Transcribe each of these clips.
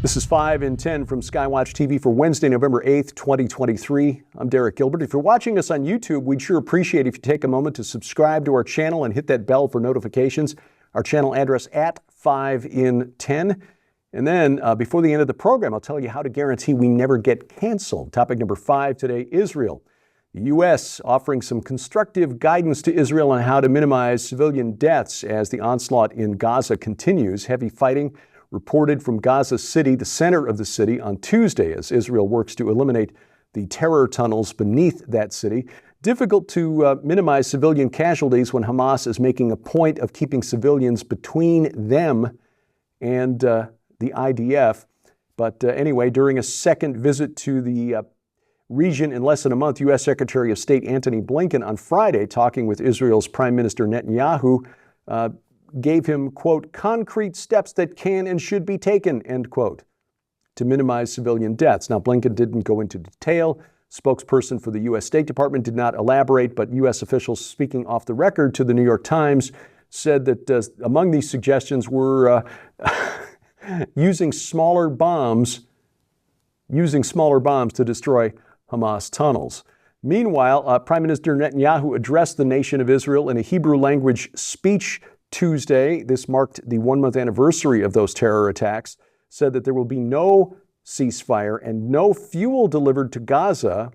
This is 5 in 10 from Skywatch TV for Wednesday, November 8th, 2023. I'm Derek Gilbert. If you're watching us on YouTube, we'd sure appreciate if you take a moment to subscribe to our channel and hit that bell for notifications. Our channel address at 5 in 10. And then before the end of the program, I'll tell you how to guarantee we never get canceled. Topic number 5 today, Israel. The U.S. offering some constructive guidance to Israel on how to minimize civilian deaths as the onslaught in Gaza continues. Heavy fighting reported from Gaza City, the center of the city, on Tuesday as Israel works to eliminate the terror tunnels beneath that city. Difficult to minimize civilian casualties when Hamas is making a point of keeping civilians between them and the IDF. But anyway, during a second visit to the region in less than a month, U.S. Secretary of State Antony Blinken on Friday, talking with Israel's Prime Minister Netanyahu, gave him, quote, concrete steps that can and should be taken, end quote, to minimize civilian deaths. Now, Blinken didn't go into detail. Spokesperson for the U.S. State Department did not elaborate, but U.S. officials speaking off the record to the New York Times said that among these suggestions were using smaller bombs to destroy Hamas tunnels. Meanwhile, Prime Minister Netanyahu addressed the nation of Israel in a Hebrew language speech Tuesday. This marked the 1-month anniversary of those terror attacks, said that there will be no ceasefire and no fuel delivered to Gaza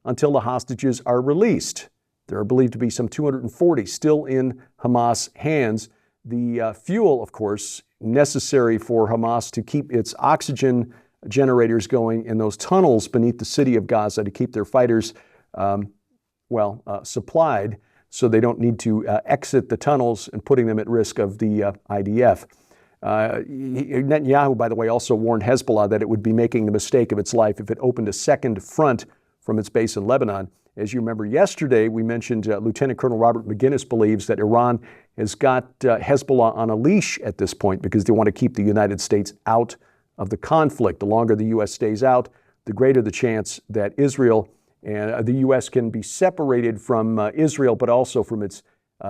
until the hostages are released. There are believed to be some 240 still in Hamas hands. The fuel, of course, necessary for Hamas to keep its oxygen generators going in those tunnels beneath the city of Gaza to keep their fighters, supplied, so they don't need to exit the tunnels and putting them at risk of the IDF. Netanyahu, by the way, also warned Hezbollah that it would be making the mistake of its life if it opened a second front from its base in Lebanon. As you remember yesterday, we mentioned Lieutenant Colonel Robert McGinnis believes that Iran has got Hezbollah on a leash at this point because they want to keep the United States out of the conflict. The longer the U.S. stays out, the greater the chance that Israel and the U.S. can be separated from Israel, but also from its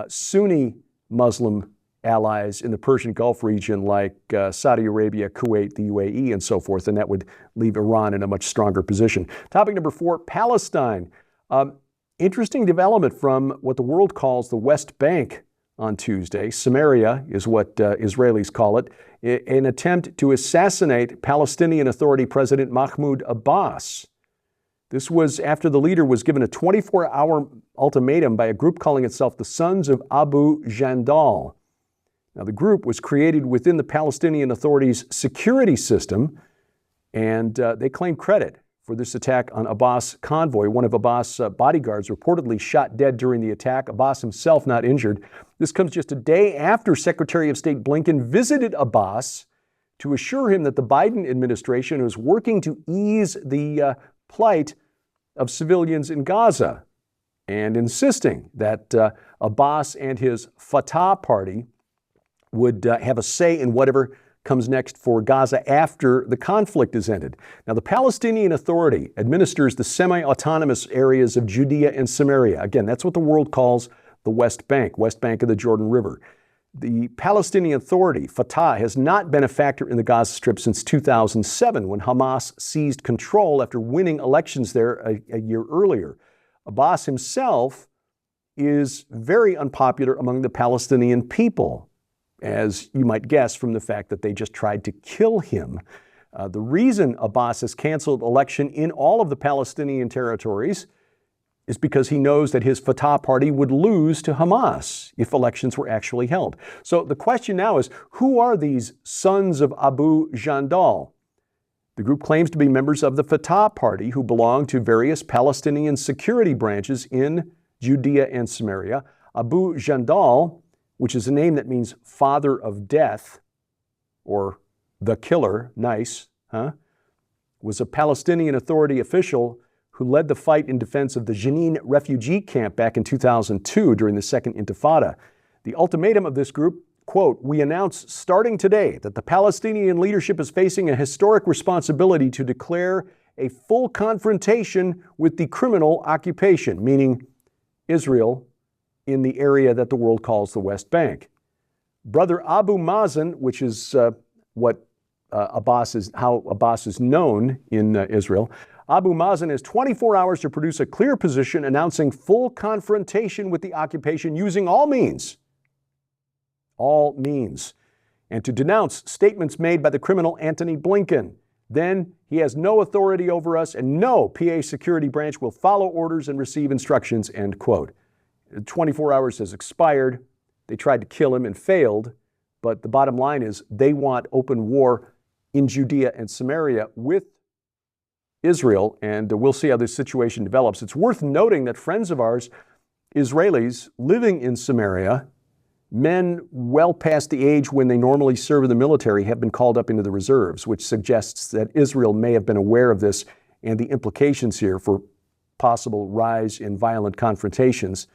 Sunni Muslim allies in the Persian Gulf region like Saudi Arabia, Kuwait, the UAE, and so forth, and that would leave Iran in a much stronger position. Topic number 4, Palestine. Interesting development from what the world calls the West Bank on Tuesday. Samaria is what Israelis call it, an attempt to assassinate Palestinian Authority President Mahmoud Abbas. This was after the leader was given a 24-hour ultimatum by a group calling itself the Sons of Abu Jandal. Now, the group was created within the Palestinian Authority's security system, and they claim credit for this attack on Abbas' convoy. One of Abbas' bodyguards reportedly shot dead during the attack, Abbas himself not injured. This comes just a day after Secretary of State Blinken visited Abbas to assure him that the Biden administration was working to ease the plight of civilians in Gaza, and insisting that Abbas and his Fatah party would have a say in whatever comes next for Gaza after the conflict is ended. Now, the Palestinian Authority administers the semi-autonomous areas of Judea and Samaria. Again, that's what the world calls the West Bank of the Jordan River. The Palestinian Authority, Fatah, has not been a factor in the Gaza Strip since 2007, when Hamas seized control after winning elections there a year earlier. Abbas himself is very unpopular among the Palestinian people, as you might guess from the fact that they just tried to kill him. The reason Abbas has canceled election in all of the Palestinian territories is because he knows that his Fatah party would lose to Hamas if elections were actually held. So the question now is, who are these Sons of Abu Jandal? The group claims to be members of the Fatah party who belong to various Palestinian security branches in Judea and Samaria. Abu Jandal, which is a name that means father of death, or the killer, nice, huh? Was a Palestinian Authority official who led the fight in defense of the Jenin refugee camp back in 2002 during the Second Intifada. The ultimatum of this group, quote, "We announce starting today that the Palestinian leadership is facing a historic responsibility to declare a full confrontation with the criminal occupation," meaning Israel, in the area that the world calls the West Bank. Brother Abu Mazen, which is what how Abbas is known in Israel. Abu Mazen has 24 hours to produce a clear position announcing full confrontation with the occupation using all means, and to denounce statements made by the criminal Antony Blinken. Then he has no authority over us, and no PA security branch will follow orders and receive instructions, end quote. 24 hours has expired. They tried to kill him and failed, but the bottom line is they want open war in Judea and Samaria with Israel, and we'll see how this situation develops. It's worth noting that friends of ours, Israelis living in Samaria, men well past the age when they normally serve in the military, have been called up into the reserves, which suggests that Israel may have been aware of this and the implications here for possible rise in violent confrontations.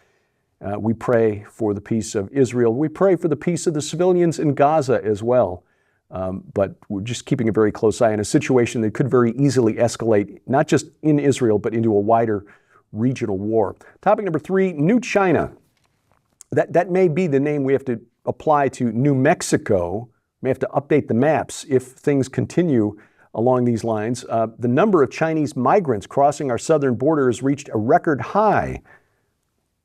We pray for the peace of Israel. We pray for the peace of the civilians in Gaza as well. But we're just keeping a very close eye on a situation that could very easily escalate, not just in Israel, but into a wider regional war. Topic number 3, New China. That may be the name we have to apply to New Mexico. We may have to update the maps if things continue along these lines. The number of Chinese migrants crossing our southern border has reached a record high,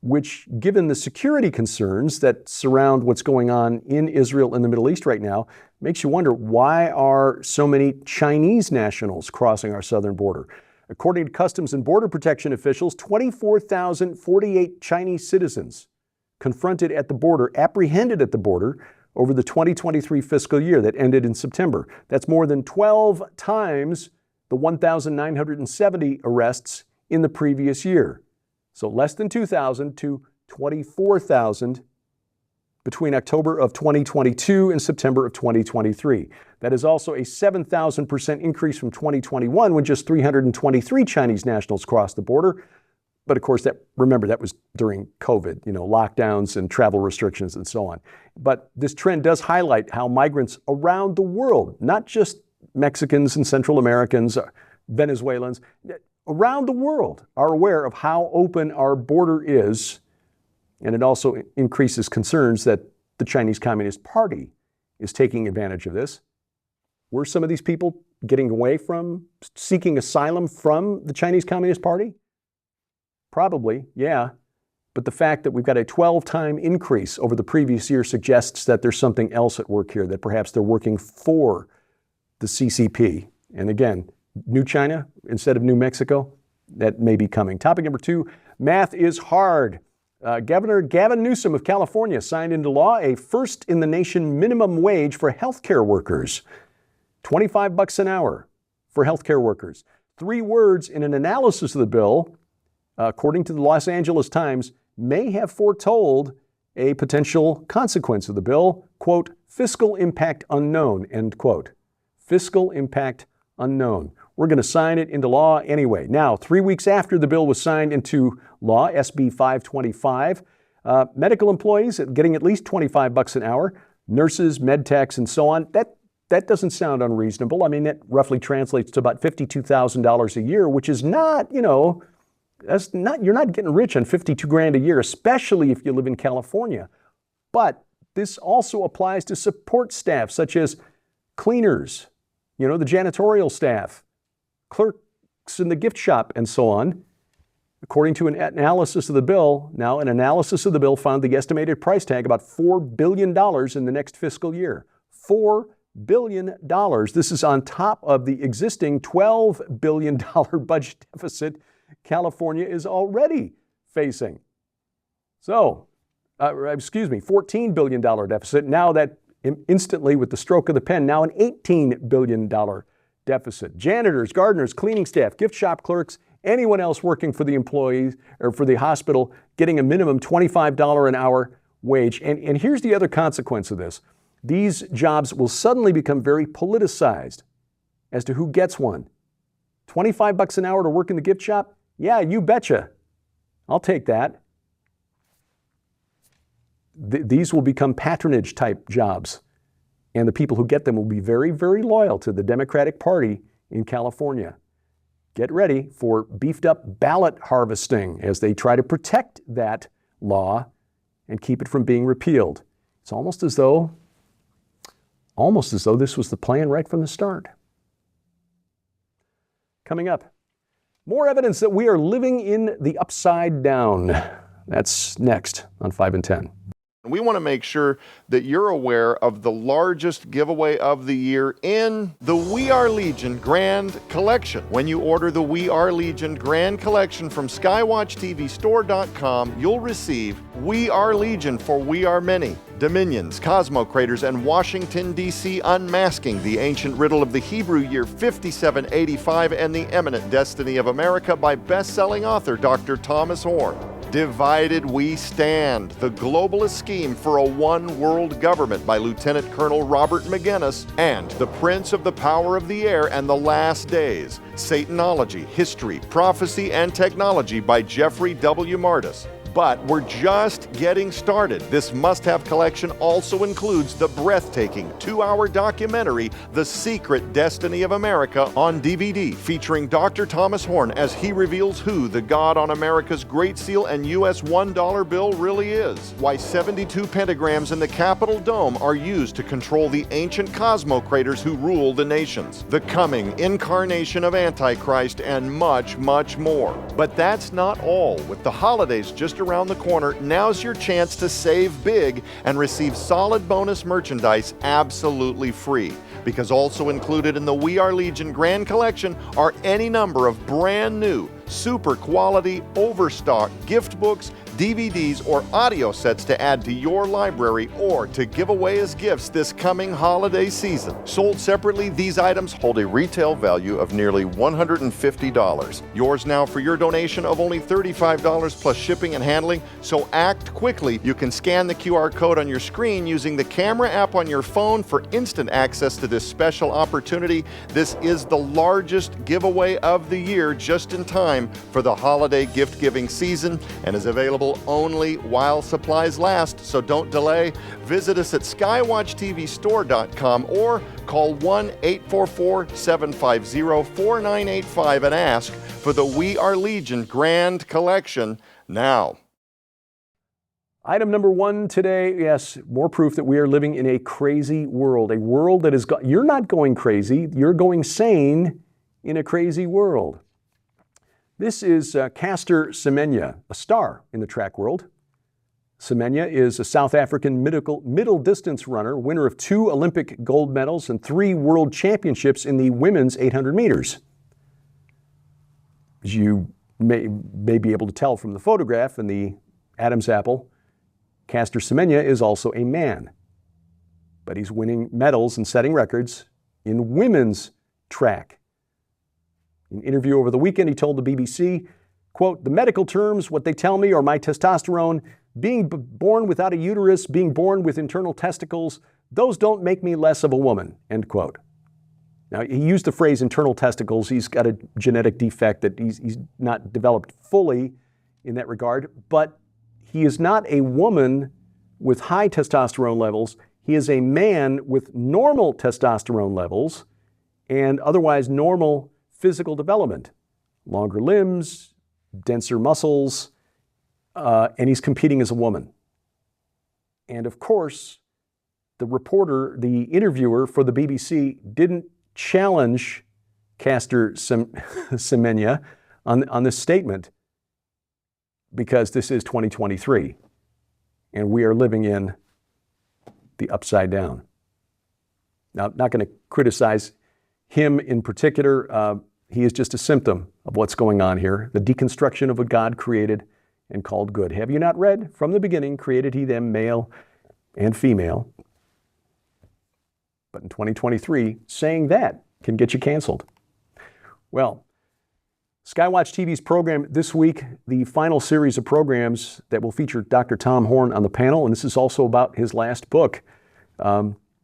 which, given the security concerns that surround what's going on in Israel and the Middle East right now, makes you wonder, why are so many Chinese nationals crossing our southern border? According to Customs and Border Protection officials, 24,048 Chinese citizens confronted at the border, apprehended at the border over the 2023 fiscal year that ended in September. That's more than 12 times the 1,970 arrests in the previous year. So less than 2,000 to 24,000 between October of 2022 and September of 2023. That is also a 7,000% increase from 2021, when just 323 Chinese nationals crossed the border. But of course, remember, that was during COVID, lockdowns and travel restrictions and so on. But this trend does highlight how migrants around the world, not just Mexicans and Central Americans, Venezuelans, around the world are aware of how open our border is. And it also increases concerns that the Chinese Communist Party is taking advantage of this. Were some of these people getting away from seeking asylum from the Chinese Communist Party? Probably, yeah. But the fact that we've got a 12-time increase over the previous year suggests that there's something else at work here, that perhaps they're working for the CCP. And again, New China instead of New Mexico, that may be coming. Topic number 2, math is hard. Governor Gavin Newsom of California signed into law a first-in-the-nation minimum wage for healthcare workers. $25 an hour for healthcare workers. 3 words in an analysis of the bill, according to the Los Angeles Times, may have foretold a potential consequence of the bill. Quote, fiscal impact unknown, end quote. Fiscal impact unknown. We're going to sign it into law anyway. Now, 3 weeks after the bill was signed into law, SB 525, medical employees getting at least $25 an hour, nurses, med techs, and so on, that doesn't sound unreasonable. I mean, that roughly translates to about $52,000 a year, which is not, you're not getting rich on $52,000 a year, especially if you live in California. But this also applies to support staff such as cleaners, the janitorial staff, clerks in the gift shop, and so on. According to an analysis of the bill, found the estimated price tag about $4 billion in the next fiscal year. $4 billion. This is on top of the existing $12 billion budget deficit California is already facing. So, $14 billion deficit. Now that instantly, with the stroke of the pen, now an $18 billion deficit. Janitors, gardeners, cleaning staff, gift shop clerks, anyone else working for the employees or for the hospital getting a minimum $25 an hour wage. And here's the other consequence of this. These jobs will suddenly become very politicized as to who gets one. $25 an hour to work in the gift shop? Yeah, you betcha. I'll take that. These will become patronage type jobs. And the people who get them will be very, very loyal to the Democratic Party in California. Get ready for beefed up ballot harvesting as they try to protect that law and keep it from being repealed. It's almost as though almost as though this was the plan right from the start. Coming up, more evidence that we are living in the upside down. That's next on 5 and 10. We want to make sure that you're aware of the largest giveaway of the year in the We Are Legion Grand Collection. When you order the We Are Legion Grand Collection from skywatchtvstore.com, you'll receive We Are Legion for We Are Many, Dominions, Cosmo Craters, and Washington, D.C. Unmasking the Ancient Riddle of the Hebrew Year 5785 and the Eminent Destiny of America by best-selling author Dr. Thomas Horn. Divided We Stand, the globalist scheme for a one-world government by Lieutenant Colonel Robert McGinnis, and The Prince of the Power of the Air and the Last Days, Satanology, History, Prophecy, and Technology by Jeffrey W. Martis. But we're just getting started. This must-have collection also includes the breathtaking 2-hour documentary, The Secret Destiny of America, on DVD, featuring Dr. Thomas Horn as he reveals who the God on America's Great Seal and U.S. $1 bill really is, why 72 pentagrams in the Capitol Dome are used to control the ancient Cosmo Craters who rule the nations, the coming incarnation of Antichrist, and much, much more. But that's not all. With the holidays just around the corner, now's your chance to save big and receive solid bonus merchandise absolutely free. Because also included in the We Are Legion Grand Collection are any number of brand new, super quality, overstock gift books, DVDs, or audio sets to add to your library or to give away as gifts this coming holiday season. Sold separately, these items hold a retail value of nearly $150. Yours now for your donation of only $35 plus shipping and handling, so act quickly. You can scan the QR code on your screen using the camera app on your phone for instant access to this special opportunity. This is the largest giveaway of the year, just in time for the holiday gift-giving season, and is available only while supplies last, so don't delay. Visit us at skywatchtvstore.com or call 1-844-750-4985 and ask for the We Are Legion Grand Collection now. Item number 1 today, yes, more proof that we are living in a crazy world, a world that is, you're not going crazy, you're going sane in a crazy world. This is Caster Semenya, a star in the track world. Semenya is a South African middle distance runner, winner of 2 Olympic gold medals and 3 world championships in the women's 800 meters. As you may be able to tell from the photograph in the Adam's apple, Caster Semenya is also a man, but he's winning medals and setting records in women's track. In an interview over the weekend, he told the BBC, quote, "The medical terms, what they tell me, are my testosterone, being born without a uterus, being born with internal testicles, those don't make me less of a woman," end quote. Now, he used the phrase internal testicles. He's got a genetic defect that he's not developed fully in that regard, but he is not a woman with high testosterone levels. He is a man with normal testosterone levels and otherwise normal physical development, longer limbs, denser muscles, and he's competing as a woman. And of course, the interviewer for the BBC didn't challenge Caster Semenya on this statement, because this is 2023 and we are living in the upside down. Now, I'm not going to criticize him in particular. He is just a symptom of what's going on here, the deconstruction of what God created and called good. Have you not read? From the beginning created he them male and female. But in 2023, saying that can get you canceled. Well, Skywatch TV's program this week, the final series of programs that will feature Dr. Tom Horn on the panel, and this is also about his last book,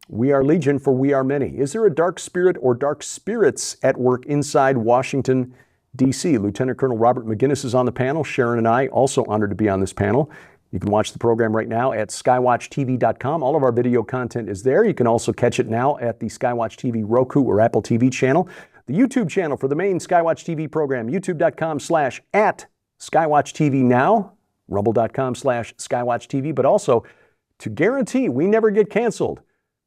We Are Legion for We Are Many. Is there a dark spirit or dark spirits at work inside Washington, D.C.? Lieutenant Colonel Robert McGinnis is on the panel. Sharon and I also honored to be on this panel. You can watch the program right now at skywatchtv.com. All of our video content is there. You can also catch it now at the Skywatch TV Roku or Apple TV channel. The YouTube channel for the main Skywatch TV program, youtube.com/@SkywatchTV now, rumble.com/SkywatchTV. But also, to guarantee we never get canceled,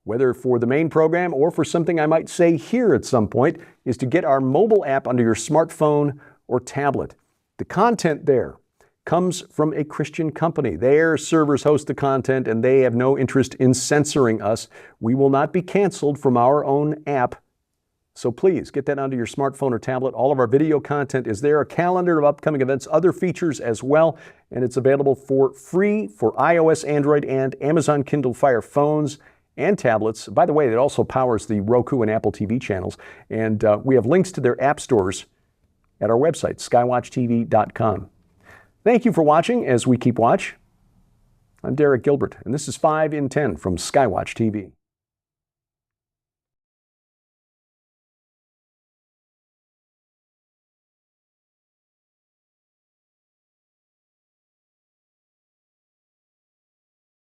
whether for the main program or for something I might say here at some point, is to get our mobile app under your smartphone or tablet. The content there comes from a Christian company. Their servers host the content and they have no interest in censoring us. We will not be canceled from our own app. So please get that onto your smartphone or tablet. All of our video content is there, a calendar of upcoming events, other features as well, and it's available for free for iOS, Android, and Amazon Kindle Fire phones and tablets. By the way, it also powers the Roku and Apple TV channels, and we have links to their app stores at our website, skywatchtv.com. Thank you for watching as we keep watch. I'm Derek Gilbert, and this is 5 in 10 from Skywatch TV.